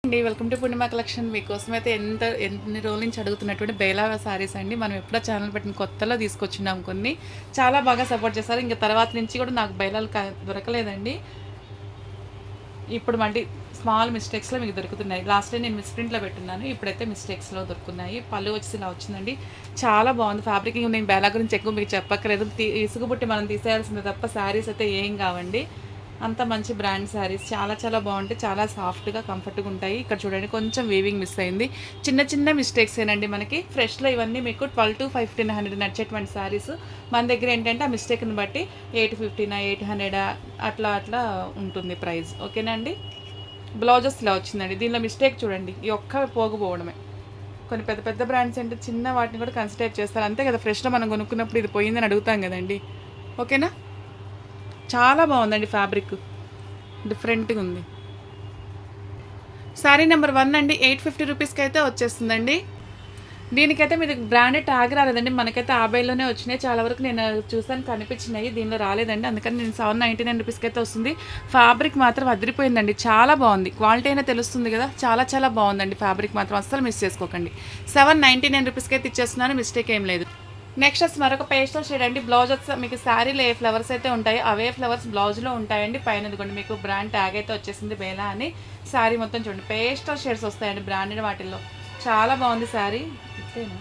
అండి welcome to Purnima collection. మీకోసం అయితే ఎన్ని రోజుల నుంచి అడుగుతున్నటువంటి బేలా సారీస్ అండి. మనం ఎప్పుడో ఛానల్ పెట్టిన కొత్తలో తీసుకొచ్చినాం కొన్ని. చాలా బాగా సపోర్ట్ చేస్తారు. ఇంకా తర్వాత నుంచి కూడా నాకు బేలాలు దొరకలేదండి. ఇప్పుడు మళ్ళీ స్మాల్ మిస్టేక్స్లో మీకు దొరుకుతున్నాయి. లాస్ట్ టైం నేను మిస్ప్రింట్లో పెట్టున్నాను, ఇప్పుడైతే మిస్టేక్స్లో దొరుకుతున్నాయి. పళ్ళు వచ్చి ఇలా వచ్చిందండి, చాలా బాగుంది ఫ్యాబ్రిక్. నేను బేలా గురించి ఎక్కువ మీకు చెప్పక్కర్లేదు, ఇసుగుబుట్టి మనం తీసేయాల్సిందే తప్ప శారీస్ అయితే ఏం కావండి. అంత మంచి బ్రాండ్ శారీస్, చాలా చాలా బాగుంటాయి, చాలా సాఫ్ట్గా కంఫర్ట్గా ఉంటాయి. ఇక్కడ చూడండి కొంచెం వీవింగ్ మిస్ అయింది, చిన్న చిన్న మిస్టేక్స్ ఏనండి. మనకి ఫ్రెష్లో ఇవన్నీ మీకు 12 to 1500 నడిచేటువంటి శారీస్. మన దగ్గర ఏంటంటే ఆ మిస్టేక్ని బట్టి 850 800 అట్లా అట్లా ఉంటుంది ప్రైస్. ఓకేనా అండి. బ్లౌజెస్ ఇలా వచ్చిందండి. దీనిలో మిస్టేక్ చూడండి, ఈ ఒక్క పోకపోవడమే. కొన్ని పెద్ద పెద్ద బ్రాండ్స్ అంటే చిన్న వాటిని కూడా కన్సిడర్ చేస్తారు, అంతే కదా. ఫ్రెష్లో మనం కొనుక్కున్నప్పుడు ఇది పోయిందని అడుగుతాం కదండి. ఓకేనా. చాలా బాగుందండి, ఫ్యాబ్రిక్ డిఫరెంట్గా ఉంది. శారీ నెంబర్ 1 అండి, 850 రూపీస్కి అయితే వచ్చేస్తుందండి. దీనికైతే మీరు బ్రాండెడ్ ట్యాగ్ రాలేదండి, మనకైతే 50లోనే వచ్చినాయి. చాలా వరకు నేను చూసాను కనిపించినాయి, దీనిలో రాలేదండి. అందుకని నేను 799 రూపీస్కి అయితే వస్తుంది. ఫ్యాబ్రిక్ మాత్రం అదిరిపోయిందండి, చాలా బాగుంది. క్వాలిటీ అయినా తెలుస్తుంది కదా, చాలా చాలా బాగుందండి. ఫ్యాబ్రిక్ మాత్రం అస్సలు మిస్ చేసుకోకండి. 799 రూపీస్కి అయితే ఇచ్చేస్తున్నాను, మిస్టేక్ ఏం లేదు. నెక్స్ట్ వచ్చి మరొక పేస్టల్ షేడ్ అండి. బ్లౌజ్ వచ్చి మీకు శారీలో ఏ ఫ్లవర్స్ అయితే ఉంటాయో అవే ఫ్లవర్స్ బ్లౌజ్లో ఉంటాయండి. పైన ఇదిగోండి మీకు బ్రాండ్ ట్యాగ్ అయితే వచ్చేసింది బేలా అని. శారీ మొత్తం చూడండి పేస్టల్ షేడ్స్ వస్తాయండి బ్రాండెడ్ వాటిల్లో. చాలా బాగుంది శారీ. ఇట్లేనా,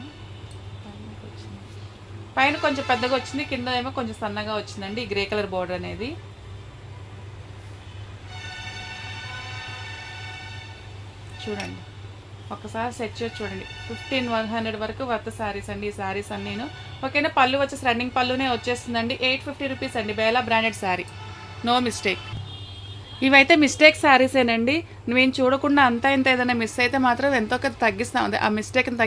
పైన కొంచెం పెద్దగా వచ్చింది, కింద ఏమో కొంచెం సన్నగా వచ్చిందండి ఈ గ్రే కలర్ బోర్డర్ అనేది. చూడండి ఒకసారి సెట్ చేసి చూడండి. 1500 వరకు వర్త్ శారీస్ అండి ఈ శారీస్ అన్నీను. ఓకేనా. పళ్ళు వచ్చేసి రన్నింగ్ పళ్ళునే వచ్చేస్తుందండి. 850 రూపీస్ అండి, Bela branded sari, no mistake. ఇవైతే మిస్టేక్ శారీసేనండి. మేము చూడకుండా అంతా ఇంత ఏదైనా మిస్ అయితే మాత్రం ఎంతో కొంత తగ్గిస్తాం, ఆ మిస్టేక్ని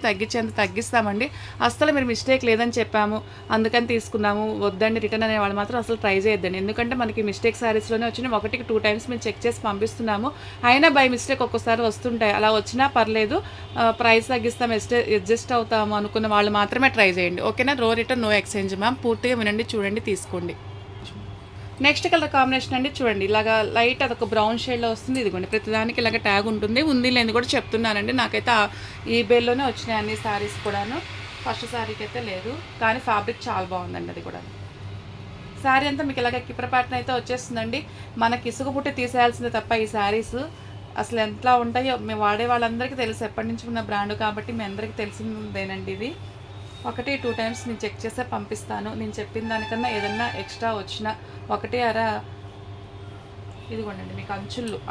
తగ్గించేంత తగ్గిస్తామండి. అస్సలు మీరు మిస్టేక్ లేదని చెప్పాము అందుకని తీసుకున్నాము వద్దండి రిటర్న్ అనే వాళ్ళు మాత్రం అసలు ట్రై చేయొద్దండి. ఎందుకంటే మనకి మిస్టేక్ శారీస్లోనే వచ్చిన 1కి 2 టైమ్స్ మేము చెక్ చేసి పంపిస్తున్నాము. అయినా బై మిస్టేక్ ఒక్కోసారి వస్తుంటాయి, అలా వచ్చినా పర్లేదు, ప్రైస్ తగ్గిస్తాం, అడ్జస్ట్ అవుతాము అనుకున్న వాళ్ళు మాత్రమే ట్రై చేయండి. ఓకేనా. No return no exchange ma'am. పూర్తిగా వినండి, చూడండి, తీసుకోండి. నెక్స్ట్ కలర్ కాంబినేషన్ అండి, చూడండి ఇలాగా లైట్ అదొక బ్రౌన్ షేడ్లో వస్తుంది. ఇదిగోండి ప్రతిదానికి ఇలాగ ట్యాగ్ ఉంటుంది, ఉంది లేని కూడా చెప్తున్నానండి. నాకైతే ఈ బేల్లోనే వచ్చినాయి అన్ని శారీస్ కూడాను. ఫస్ట్ శారీకి అయితే లేదు, కానీ ఫ్యాబ్రిక్ చాలా బాగుందండి అది కూడా. శారీ అంతా మీకు ఇలాగ కిప్ర ప్యాటర్న్ అయితే వచ్చేస్తుందండి. మనకి ఇసుగు పుట్టి తీసేయాల్సిందే తప్ప ఈ శారీస్ అసలు ఎంతలా ఉంటాయో మేము వాడే వాళ్ళందరికీ తెలుసు, ఎప్పటి నుంచి ఉన్న బ్రాండ్ కాబట్టి మీ అందరికీ తెలిసిందేనండి. ఇది 1 2 టైమ్స్ నేను చెక్ చేస్తే పంపిస్తాను. నేను చెప్పిన దానికన్నా ఏదన్నా ఎక్స్ట్రా వచ్చినా 1 అర ఇదిగోండి మీకు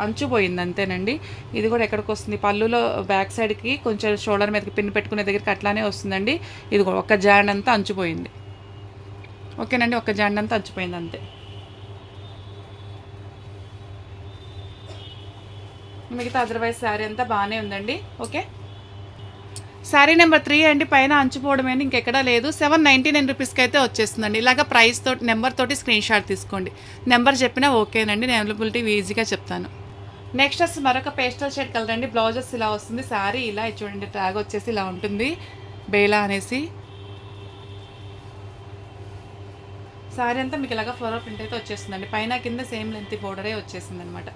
అంచు పోయింది అంతేనండి. ఇది కూడా ఎక్కడికి వస్తుంది, పళ్ళులో బ్యాక్ సైడ్కి కొంచెం షోల్డర్ మీదకి పిన్ పెట్టుకునే దగ్గరికి అట్లానే వస్తుందండి. ఇది కూడా ఒక జాండ్ అంతా అంచుపోయింది. ఓకేనండి, ఒక జాండ్ అంతా అంచుపోయింది అంతే. మిగతా అదర్వైజ్ శారీ అంతా బాగానే ఉందండి. ఓకే. శారీ నెంబర్ 3 అండి, పైన అంచుపోవడం ఏంటి ఇంకెక్కడా లేదు. 799 రూపీస్కి అయితే వచ్చేస్తుందండి. ఇలాగ ప్రైస్ తోటి నెంబర్ తోటి స్క్రీన్ షాట్ తీసుకోండి. నెంబర్ చెప్పినా ఓకేనండి, నేను అవైలబిలిటీ ఈజీగా చెప్తాను. నెక్స్ట్ వచ్చి మరొక పేస్టల్ షేడ్ కలర్ అండి. బ్లౌజెస్ ఇలా వస్తుంది, శారీ ఇలా చూడండి ట్యాగ్ వచ్చేసి ఇలా ఉంటుంది బేలా అనేసి. శారీ అంతా మీకు ఇలాగ ఫ్లోరల్ ప్రింట్ అయితే వచ్చేస్తుందండి. పైన కింద సేమ్ లెంత్ బోర్డరే వచ్చేసింది అనమాట.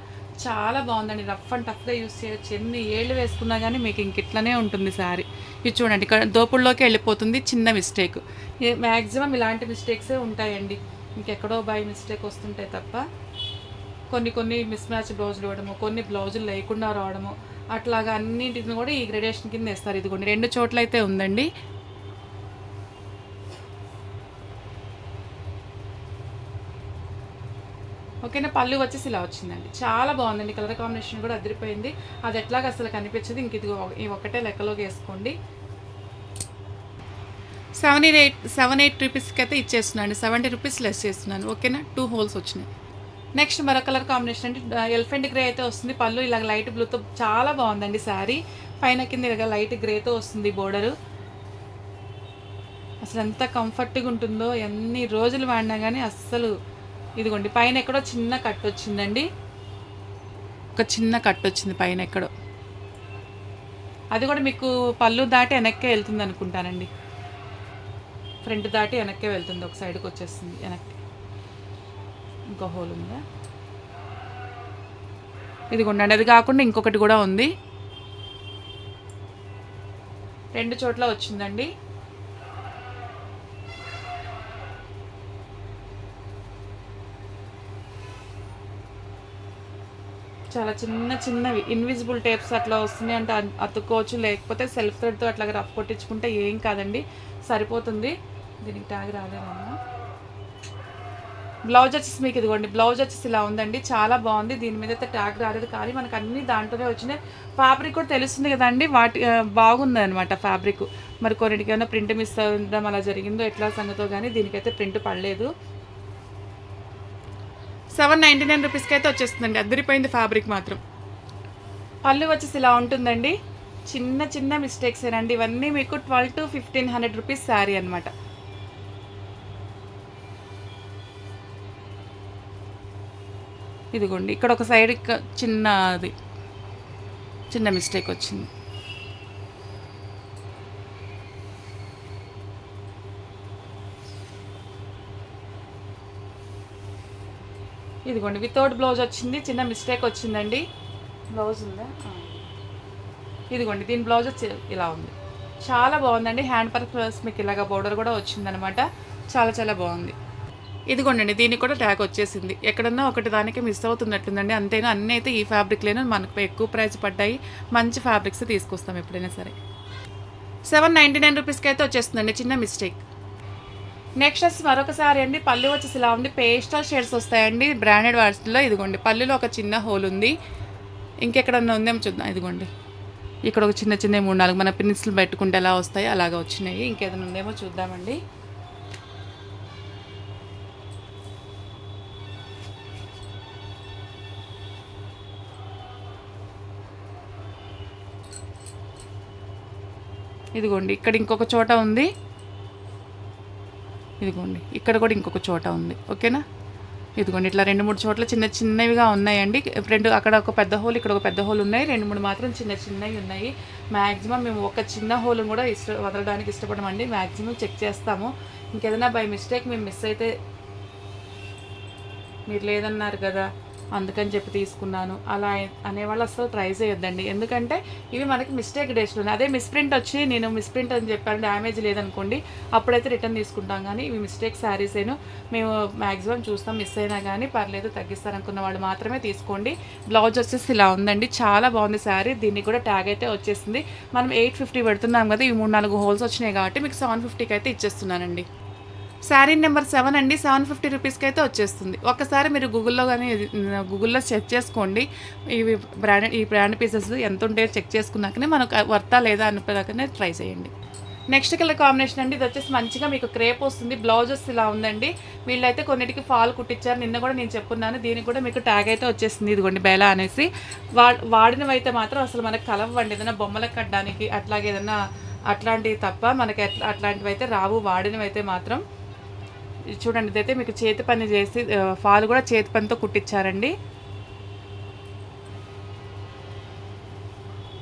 చాలా బాగుందండి, రఫ్ అండ్ టఫ్గా యూస్ చేయొచ్చు, ఎన్ని ఏళ్ళు వేసుకున్నా కానీ మీకు ఇంక ఇట్లనే ఉంటుంది శారీ. ఇది చూడండి ఇక్కడ దోపుల్లోకి వెళ్ళిపోతుంది, చిన్న మిస్టేక్. మ్యాక్సిమం ఇలాంటి మిస్టేక్సే ఉంటాయండి, ఇంకెక్కడో బై మిస్టేక్ వస్తుంటాయి తప్ప. కొన్ని మిస్ మ్యాచ్ బ్లౌజులు ఇవ్వడము, కొన్ని బ్లౌజులు లేకుండా రావడము, అట్లాగా అన్నింటిని కూడా ఈ గ్రేడేషన్ కింద వేస్తారు. ఇదిగోండి 2 చోట్ల అయితే ఉందండి. ఓకేనా. పళ్ళు వచ్చేసి ఇలా వచ్చిందండి, చాలా బాగుందండి. కలర్ కాంబినేషన్ కూడా అదిరిపోయింది. అది ఎట్లాగ అసలు కనిపించదు, ఇంక ఇది ఈ ఒకటే లెక్కలోకి వేసుకోండి. 78 రూపీస్కి అయితే ఇచ్చేస్తున్నాను, 70 రూపీస్ లెస్ చేస్తున్నాను. ఓకేనా. 2 హోల్స్ వచ్చినాయి. నెక్స్ట్ మరో కలర్ కాంబినేషన్ అంటే ఎలిఫెంట్ గ్రే అయితే వస్తుంది. పళ్ళు ఇలాగ లైట్ బ్లూతో చాలా బాగుందండి శారీ. పైన కింద ఇలాగ లైట్ గ్రేతో వస్తుంది బోర్డరు. అసలు ఎంత కంఫర్ట్గా ఉంటుందో, ఎన్ని రోజులు వాడినా కానీ అస్సలు. ఇదిగోండి పైన ఎక్కడో చిన్న కట్ వచ్చిందండి, ఒక చిన్న కట్ వచ్చింది పైన ఎక్కడో. అది కూడా మీకు పళ్ళు దాటి వెనక్కే వెళ్తుంది అనుకుంటానండి, ఫ్రంట్ దాటి వెనక్కే వెళ్తుంది, ఒక సైడ్కి వచ్చేస్తుంది వెనక్కి. ఇంకో హోల్ ఉందా, ఇదిగోండి, అది కాకుండా ఇంకొకటి కూడా ఉంది, 2 చోట్ల వచ్చిందండి. చాలా చిన్నవి ఇన్విజిబుల్ టేప్స్ అట్లా వస్తున్నాయి అంటే అతుక్కోవచ్చు, లేకపోతే సెల్ఫ్ థ్రెడ్తో అట్లా రఫ్ కొట్టించుకుంటే ఏం కాదండి, సరిపోతుంది. దీనికి ట్యాగ్ రాలేదమ్మా. బ్లౌజ్ వచ్చేసి మీకు ఇదిగోండి, బ్లౌజ్ వచ్చేసి ఇలా ఉందండి, చాలా బాగుంది. దీని మీద అయితే ట్యాగ్ రాలేదు, కానీ మనకు అన్ని దాంట్లోనే వచ్చినాయి. ఫ్యాబ్రిక్ కూడా తెలుస్తుంది కదండి, బాగుంది అనమాట ఫ్యాబ్రిక్. మరి కొన్నిటికైనా ప్రింట్ మిస్ అవ్వడం అలా జరిగిందో ఎట్లా సంగతో, కానీ దీనికైతే ప్రింట్ పడలేదు. 799 రూపీస్కి అయితే వచ్చేస్తుందండి, అద్దరిపోయింది ఫ్యాబ్రిక్ మాత్రం. పళ్ళు వచ్చేసి ఇలా ఉంటుందండి, చిన్న మిస్టేక్స్ ఏనండి ఇవన్నీ. మీకు 1200 to 1500 రూపీస్ శారీ అనమాట. ఇదిగోండి, ఇక్కడ ఒక సైడ్ చిన్న మిస్టేక్ వచ్చింది. ఇదిగోండి, వితౌట్ బ్లౌజ్ వచ్చింది, చిన్న మిస్టేక్ వచ్చిందండి. బ్లౌజ్ ఉందా? ఇదిగోండి, దీని బ్లౌజ్ వచ్చి ఇలా ఉంది, చాలా బాగుందండి. హ్యాండ్ పర్పస్ మీకు ఇలాగ బోర్డర్ కూడా వచ్చిందనమాట, చాలా బాగుంది. ఇదిగోండి, దీనికి కూడా ట్యాగ్ వచ్చేసింది. ఎక్కడన్నా ఒకటి దానికి మిస్ అవుతున్నట్లుందండి, అంతేనా అన్నీ అయితే ఈ ఫ్యాబ్రిక్లేనో మనకు ఎక్కువ ప్రైస్ పడ్డాయి. మంచి ఫ్యాబ్రిక్స్ తీసుకొస్తాం ఎప్పుడైనా సరే. 799 రూపీస్కి అయితే వచ్చేస్తుందండి, చిన్న మిస్టేక్. నెక్స్ట్ వచ్చి మరొకసారి అండి, పళ్ళు వచ్చేసి ఇలా ఉంది, పేస్టల్ షేడ్స్ వస్తాయండి బ్రాండెడ్ వాటిలో. ఇదిగోండి, పళ్ళులో ఒక చిన్న హోల్ ఉంది, ఇంకెక్కడన్నా ఉందేమో చూద్దాం. ఇదిగోండి, ఇక్కడ ఒక చిన్న 3-4 మన పిన్స్లు పెట్టుకుంటే ఎలా వస్తాయి అలాగా వచ్చినాయి. ఇంకేదైనా ఉందేమో చూద్దామండి. ఇదిగోండి, ఇక్కడ ఇంకొక చోట ఉంది, ఇదిగోండి ఇక్కడ కూడా ఇంకొక చోట ఉంది. ఓకేనా, ఇదిగోండి ఇట్లా 2-3 చోట్ల చిన్నవిగా ఉన్నాయండి. అక్కడ ఒక పెద్ద హోల్, ఇక్కడ ఒక పెద్ద హోల్ ఉన్నాయి, 2-3 మాత్రం చిన్నవి ఉన్నాయి. మ్యాక్సిమం మేము ఒక చిన్న హోల్ కూడా వదలడానికి ఇష్టపడమండి, మ్యాక్సిమం చెక్ చేస్తాము. ఇంకేదైనా బై మిస్టేక్ మేము మిస్ అయితే మీరు లేదన్నారు కదా అందుకని చెప్పి తీసుకున్నాను అలా అనేవాళ్ళు అసలు ట్రై చేయొద్దండి. ఎందుకంటే ఇవి మనకి మిస్టేక్ డేస్లోనే, అదే మిస్ప్రింట్ వచ్చి నేను మిస్ప్రింట్ అని చెప్పాను డ్యామేజ్ లేదనుకోండి, అప్పుడైతే రిటర్న్ తీసుకుంటాం. కానీ ఇవి మిస్టేక్ శారీస్ అయినా మేము మ్యాక్సిమం చూస్తాం, మిస్ అయినా కానీ పర్లేదు తగ్గిస్తారనుకున్న వాళ్ళు మాత్రమే తీసుకోండి. బ్లౌజ్ వచ్చేసి ఇలా ఉందండి, చాలా బాగుంది శారీ. దీనికి కూడా ట్యాగ్ అయితే వచ్చేసింది. మనం 850 పెడుతున్నాం కదా, ఈ 3-4 హోల్స్ వచ్చినాయి కాబట్టి మీకు 750కి అయితే ఇచ్చేస్తున్నానండి. శారీ నెంబర్ 7 అండి, 750 రూపీస్కి అయితే వచ్చేస్తుంది. ఒకసారి మీరు గూగుల్లో చెక్ చేసుకోండి, ఈ బ్రాండ్ పీసెస్ ఎంత ఉంటాయో చెక్ చేసుకున్నాకనే మనకు వర్తా లేదా అనుకున్నాకనే ట్రై చేయండి. నెక్స్ట్ కలర్ కాంబినేషన్ అండి, ఇది వచ్చేసి మంచిగా మీకు క్రేప్ వస్తుంది, బ్లౌజెస్ ఇలా ఉందండి. వీళ్ళైతే కొన్నిటికి ఫాల్ కుట్టించారు, నిన్న కూడా నేను చెప్పున్నాను. దీనికి కూడా మీకు ట్యాగ్ అయితే వచ్చేసింది, ఇదిగోండి బేలా అనేసి. వాడినవి అయితే మాత్రం అసలు మనకు కలవండి, ఏదైనా బొమ్మలకు కట్టడానికి అట్లాగే ఏదైనా అట్లాంటివి తప్ప మనకి అట్లాంటివి అయితే రావు. వాడినవి అయితే మాత్రం చూడండి, ఇదైతే మీకు చేతి పని చేసి ఫాల్ కూడా చేతి పనితో కుట్టించారండి.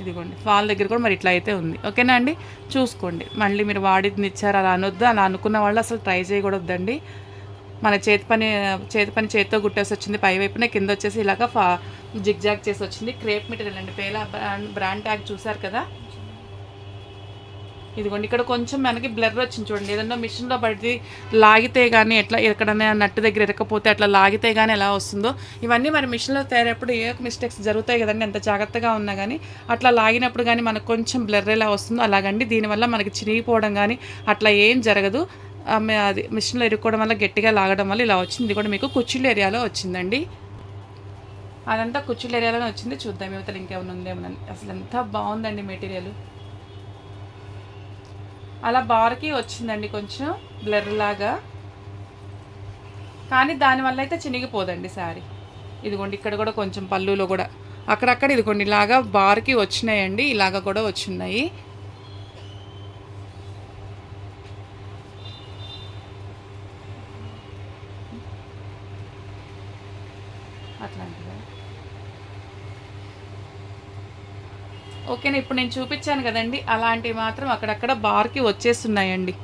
ఇదిగోండి, ఫాల్ దగ్గర కూడా మరి ఇట్లా అయితే ఉంది. ఓకేనా అండి, చూసుకోండి. మళ్ళీ మీరు వాడిని ఇచ్చారు అలా అనొద్దు, అలా అనుకున్న వాళ్ళు అసలు ట్రై చేయకూడదండి. మన చేతి పని చేతితో కుట్టేసి వచ్చింది, పై వైపున కింద వచ్చేసి ఇలాగ జిగ్జాగ్ చేసి వచ్చింది. క్రేప్ మెటీరియల్ అండి, పేలా బ్రాండ్ ట్యాగ్ చూసారు కదా. ఇదిగోండి, ఇక్కడ కొంచెం మనకి బ్లర్ వచ్చింది చూడండి, ఏదన్నా మిషన్లో పడి లాగితే కానీ ఎట్లా ఎక్కడైనా నట్టు దగ్గర ఎరకపోతే అట్లా లాగితే కానీ ఎలా వస్తుందో, ఇవన్నీ మరి మిషన్లో తయారప్పుడు ఏ మిస్టేక్స్ జరుగుతాయి కదండి, ఎంత జాగ్రత్తగా ఉన్నా కానీ అట్లా లాగినప్పుడు కానీ మనకు కొంచెం బ్లర్ ఎలా వస్తుందో అలాగండి. దీనివల్ల మనకి చిరిగిపోవడం కానీ అట్లా ఏం జరగదు. అది మిషన్లో ఇరుక్కోవడం వల్ల గట్టిగా లాగడం వల్ల ఇలా వచ్చింది. కూడా మీకు కుచ్చుళ్ళ ఏరియాలో వచ్చిందండి, అదంతా కుచ్చుళ్ళ ఏరియాలోనే వచ్చింది. చూద్దాం యువతలు ఇంకేమైనా ఉందేమోనని. అసలు ఎంత బాగుందండి మెటీరియల్, అలా బార్కి వచ్చిందండి కొంచెం బ్లర్ లాగా, కానీ దానివల్ల అయితే చినిగిపోదండి శారీ. ఇదిగోండి, ఇక్కడ కూడా కొంచెం పళ్ళులో కూడా అక్కడక్కడ ఇదిగోండి ఇలాగా బార్కి వచ్చినాయండి, ఇలాగ కూడా వచ్చినాయి. అట్లాంటివి ఓకేనా. ఇప్పుడు నేను చూపించాను కదండి, అలాంటివి మాత్రం అక్కడక్కడ బార్కి వచ్చేస్తున్నాయండి.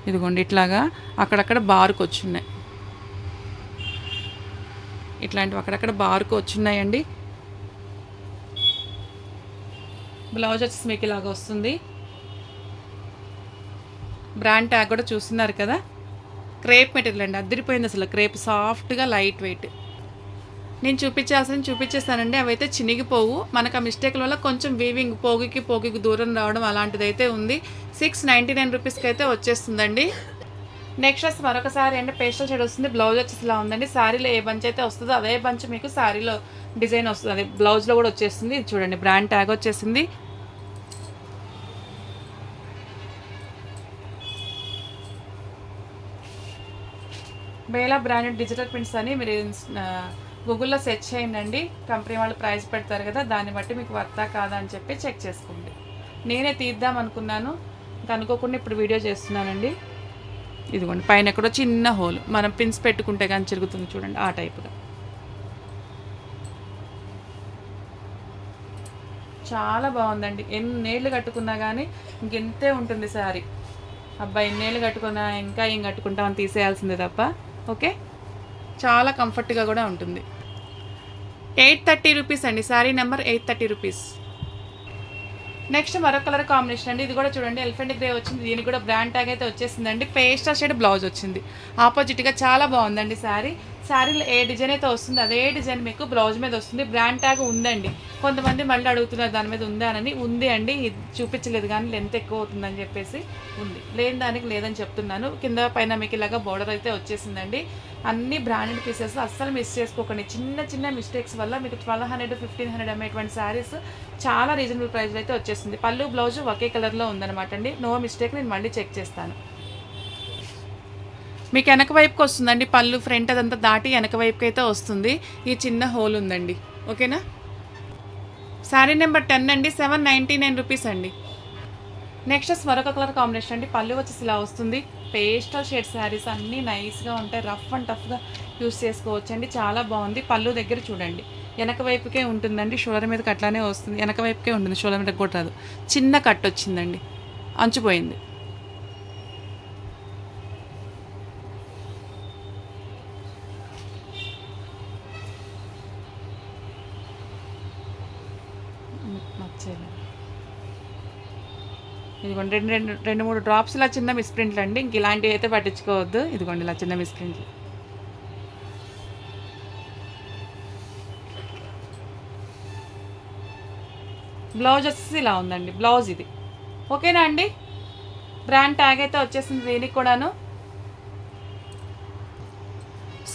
ఇదిగోండి ఇట్లాగా అక్కడక్కడ బార్కి వచ్చున్నాయి. ఇట్లాంటివి అక్కడక్కడ బార్కు వచ్చున్నాయండి. బ్లౌజ్ వచ్చేసి మీకు ఇలాగ వస్తుంది. బ్రాండ్ ట్యాగ్ కూడా చూస్తున్నారు కదా. క్రేప్ మెటీరియల్ అండి, అదిరిపోయింది అసలు. క్రేప్ సాఫ్ట్గా లైట్ వెయిట్. నేను చూపించేస్తానండి. అవైతే చినిగిపోవు. మనకు ఆ మిస్టేక్ల వల్ల కొంచెం వీవింగ్ పోగుకి దూరం రావడం అలాంటిదైతే ఉంది. 699 రూపీస్కి అయితే వచ్చేస్తుందండి. నెక్స్ట్ వచ్చి మరొకసారి అంటే పేస్టల్ షేడ్ వస్తుంది. బ్లౌజ్ వచ్చేసి ఇలా ఉందండి. శారీలో ఏ బంచ్ అయితే వస్తుందో అదే బంచ్ మీకు శారీలో డిజైన్ వస్తుంది, అదే బ్లౌజ్లో కూడా వచ్చేస్తుంది. ఇది చూడండి, బ్రాండ్ ట్యాగ్ వచ్చేసింది. బేలా బ్రాండెడ్ డిజిటల్ ప్రింట్స్ అని మీరు గూగుల్లో సెర్చ్ చేయండి. కంపెనీ వాళ్ళు ప్రైస్ పెడతారు కదా, దాన్ని బట్టి మీకు వర్తా కాదా అని చెప్పి చెక్ చేసుకోండి. నేనే తీద్దాం అనుకున్నాను, ఇంకా అనుకోకుండా ఇప్పుడు వీడియో చేస్తున్నానండి. ఇదిగోండి, పైన ఎక్కడో చిన్న హోల్, మనం పిన్స్ పెట్టుకుంటే కానీ తిరుగుతుంది చూడండి, ఆ టైప్గా. చాలా బాగుందండి. ఎన్నేళ్ళు కట్టుకున్నా కానీ ఇంకెంతే ఉంటుంది శారీ. అబ్బాయి ఎన్నేళ్ళు కట్టుకున్నా ఇంకా ఏం కట్టుకుంటామని తీసేయాల్సిందే తప్ప. ఓకే, చాలా కంఫర్ట్గా కూడా ఉంటుంది. 830 రూపీస్ అండి, శారీ నెంబర్ 830 రూపీస్. నెక్స్ట్ మరొక కలర్ కాంబినేషన్ అండి. ఇది కూడా చూడండి, ఎలిఫెంట్ గ్రే వచ్చింది. దీనికి కూడా బ్రాండ్ ట్యాగ్ అయితే వచ్చేసిందండి. పేస్టల్ షేడ్ బ్లౌజ్ వచ్చింది. ఆపోజిట్గా చాలా బాగుందండి శారీ. శారీలో ఏ డిజైన్ అయితే వస్తుంది అదే డిజైన్ మీకు బ్లౌజ్ మీద వస్తుంది. బ్రాండ్ ట్యాగ్ ఉందండి. కొంతమంది మళ్ళీ అడుగుతున్నారు దాని మీద ఉందా అని. ఉంది అండి, చూపించలేదు కానీ లెంత్ ఎక్కువ అవుతుందని చెప్పేసి ఉంది. లేని దానికి లేదని చెప్తున్నాను. కింద పైన మీకు ఇలాగా బోర్డర్ అయితే వచ్చేసిందండి. అన్ని బ్రాండెడ్ పీసెస్, అస్సలు మిస్ చేసుకోకండి. చిన్న చిన్న మిస్టేక్స్ వల్ల మీకు 1200 1500 అమ్మేటువంటి శారీస్ చాలా రీజనబుల్ ప్రైస్లో అయితే వచ్చేసింది. పళ్ళు బ్లౌజ్ ఒకే కలర్లో ఉందన్నమాట అండి. నో మిస్టేక్, నేను మళ్ళీ చెక్ చేస్తాను. మీకు వెనక వైపుకి వస్తుందండి పళ్ళు. ఫ్రంట్ అదంతా దాటి వెనక వైపుకి అయితే వస్తుంది. ఈ చిన్న హోల్ ఉందండి. ఓకేనా. శారీ నెంబర్ 10 అండి, 799 రూపీస్ అండి. నెక్స్ట్ మరొక కలర్ కాంబినేషన్ అండి. పళ్ళు వచ్చేసి ఇలా వస్తుంది. పేస్టల్ షేడ్ శారీస్ అన్నీ నైస్గా ఉంటాయి. రఫ్ అండ్ టఫ్గా యూస్ చేసుకోవచ్చు అండి. చాలా బాగుంది. పళ్ళు దగ్గర చూడండి, వెనక వైపుకే ఉంటుందండి. షోల్డర్ మీదకి అట్లానే వస్తుంది. వెనక వైపుకే ఉంటుంది, షోల్డర్ మీదకి కూడా రాదు. చిన్న కట్ వచ్చిందండి, అంచుపోయింది. ఇదిగోండి, రెండు మూడు డ్రాప్స్ ఇలా చిన్న మిస్ప్రింట్లు అండి. ఇంక ఇలాంటివి అయితే పట్టించుకోవద్దు. ఇదిగోండి ఇలా చిన్న మిస్ప్రింట్లు. బ్లౌజ్ వచ్చేసి ఇలా ఉందండి. బ్లౌజ్ ఇది. ఓకేనా అండి. బ్రాండ్ ట్యాగ్ అయితే వచ్చేసింది దీనికి కూడాను.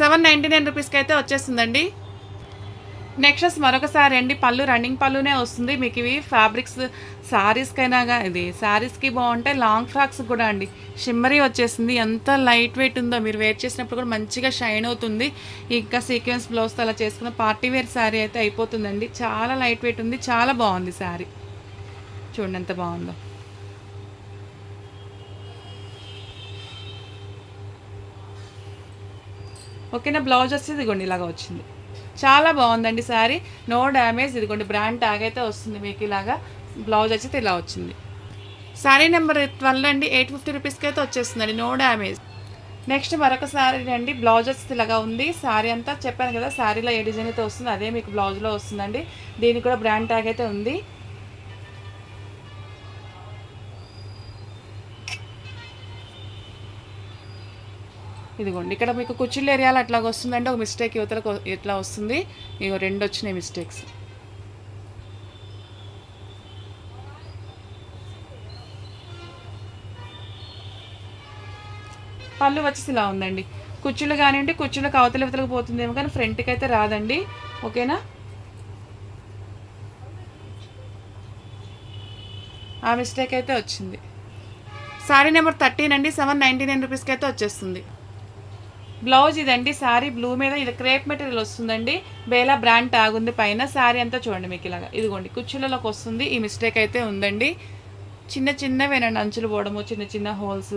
799 రూపీస్కి అయితే వచ్చేస్తుందండి. నెక్స్ట్ మరొకసారి అండి, పళ్ళు రన్నింగ్ పళ్ళునే వస్తుంది మీకు. ఇవి ఫ్యాబ్రిక్స్ శారీస్కైనా ఇది శారీస్కి బాగుంటాయి, లాంగ్ ఫ్రాక్స్ కూడా అండి. షిమ్మరీ వచ్చేసింది. ఎంత లైట్ వెయిట్ ఉందో, మీరు వేర్ చేసినప్పుడు కూడా మంచిగా షైన్ అవుతుంది. ఇంకా సీక్వెన్స్ బ్లౌజ్తో అలా చేసుకున్న పార్టీ వేర్ శారీ అయితే అయిపోతుందండి. చాలా లైట్ వెయిట్ ఉంది, చాలా బాగుంది శారీ. చూడండి ఎంత బాగుందో. ఓకేనా. బ్లౌజ్ వచ్చేది ఇదిగోండి ఇలాగా వచ్చింది. చాలా బాగుందండి శారీ, నో డ్యామేజ్. ఇదిగోండి బ్రాండ్ ట్యాగ్ అయితే వస్తుంది మీకు ఇలాగా. బ్లౌజ్ వచ్చి ఇలా వచ్చింది. శారీ నెంబర్ 12 అండి, 850 రూపీస్కి అయితే వచ్చేస్తుందండి, నో డ్యామేజ్. నెక్స్ట్ మరొక శారీ అండి. బ్లౌజ్ వచ్చి ఇలాగా ఉంది. శారీ అంతా చెప్పాను కదా, శారీలో ఏ డిజైన్ అయితే వస్తుందో అదే మీకు బ్లౌజ్లో వస్తుందండి. దీనికి కూడా బ్రాండ్ ట్యాగ్ అయితే ఉంది. ఇదిగోండి ఇక్కడ మీకు కుచ్చిళ్ళ ఏరియాలో అట్లాగ వస్తుందంటే ఒక మిస్టేక్ యువతలకు ఇట్లా వస్తుంది. ఇగో రెండు వచ్చినాయి మిస్టేక్స్. పళ్ళు వచ్చేసి ఇలా ఉందండి. కుచ్చులు కానివ్వండి, కుచ్చులకు అవతల ఇవతలకు పోతుందేమో కానీ ఫ్రంట్కి అయితే రాదండి. ఓకేనా. ఆ మిస్టేక్ అయితే వచ్చింది. శారీ నెంబర్ 13 అండి, 799 రూపీస్కి అయితే వచ్చేస్తుంది. బ్లౌజ్ ఇదండి. శారీ బ్లూ మీద ఇది క్రేప్ మెటీరియల్ వస్తుందండి. బేలా బ్రాండ్ ట్యాగ్ ఉంది పైన. శారీ అంతా చూడండి మీకు ఇలాగా. ఇదిగోండి కుచ్చులలోకి వస్తుంది. ఈ మిస్టేక్ అయితే ఉందండి. చిన్న చిన్నవేనండి అంచులు పోవడము, చిన్న చిన్న హోల్స్.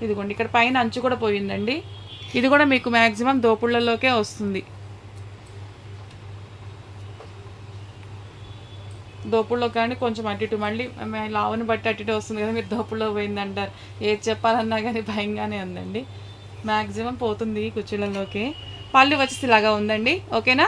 ఇదిగోండి ఇక్కడ పైన అంచు కూడా పోయిందండి. ఇది కూడా మీకు మ్యాక్సిమం దోపుళ్ళలోకే వస్తుంది. దోపుల్లో కానీ కొంచెం అటు ఇటు మళ్ళీ లావుని బట్టి అటు ఇటు వస్తుంది కదా, మీరు దోపుల్లో పోయిందంటారు. ఏది చెప్పాలన్నా కానీ భయంగానే ఉందండి. మ్యాక్సిమం పోతుంది కుర్చీలలోకి. పళ్ళు వచ్చేసి ఇలాగా ఉందండి. ఓకేనా.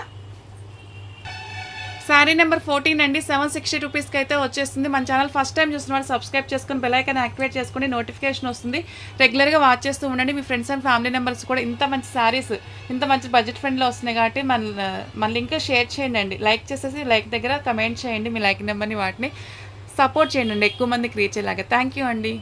శారీ నెంబర్ 14 అండి. 760 రూపీస్కి అయితే వచ్చేస్తుంది. మన ఛానల్ ఫస్ట్ టైం చూసిన వాళ్ళు సబ్స్క్రైబ్ చేసుకుని బెల్ ఐకాన్ యాక్టివేట్ చేసుకుని నోటిఫికేషన్ వస్తుంది. రెగ్యులర్గా వాచ్ చేస్తూ ఉండండి. మీ ఫ్రెండ్స్ అండ్ ఫ్యామిలీ మెంబర్స్ కూడా ఇంత మంచి శారీస్, ఇంత మంచి బడ్జెట్ ఫ్రెండ్లో వస్తున్నాయి కాబట్టి మన లింక్ షేర్ చేయండి. లైక్ చేసేసి లైక్ దగ్గర కమెంట్ చేయండి మీ లైక్ నెంబర్ని, వాటిని సపోర్ట్ చేయండి ఎక్కువ మందికి రీచ్ అయ్యేలాగా. థ్యాంక్ యూ అండి.